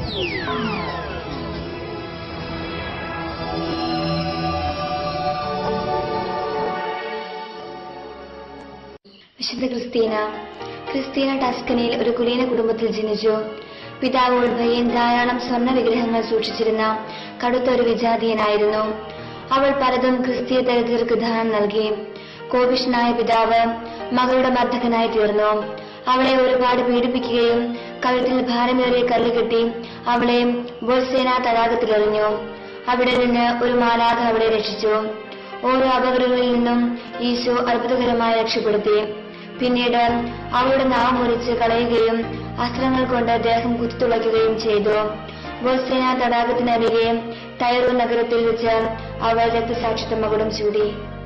വിശുദ്ധ ക്രിസ്തീന ടസ്കനിയിൽ ഒരു കുലീന കുടുംബത്തിൽ ജനിച്ചു. പിതാവ് ഉൾഭയൻ ധാരാളം സ്വർണ്ണ വിഗ്രഹങ്ങൾ സൂക്ഷിച്ചിരുന്ന കടുത്ത ഒരു വിജാതീയനായിരുന്നു. അവൾ പലതും ക്രിസ്തീയ ദരിദ്രർക്ക് ദാനം നൽകി. കോപിഷ്ഠനായ പിതാവ് മകളുടെ മർദ്ദകനായി തീർന്നു. അവളെ ഒരുപാട് പീഡിപ്പിക്കുകയും കഴുത്തിൽ ഭാരമേറിയ കല്ലുകെട്ടി അവളെ ബോത്സ്വേന തടാകത്തിലെറിഞ്ഞു. അവിടെ നിന്ന് ഒരു മാലാഖ അവളെ രക്ഷിച്ചു. ഓരോ അപകടങ്ങളിൽ നിന്നും ഈശോ അത്ഭുതകരമായി രക്ഷപ്പെടുത്തി. പിന്നീട് അവളുടെ നാവ് മുറിച്ച് കളയുകയും അസ്ത്രങ്ങൾ കൊണ്ട് ദേഹം കുത്തിത്തുളയ്ക്കുകയും ചെയ്തു. ബോത്സ്വേന തടാകത്തിനരികെ ടൈറോ നഗരത്തിൽ വെച്ച് അവൾ രക്തസാക്ഷിത്വ മകുടം ചൂടി.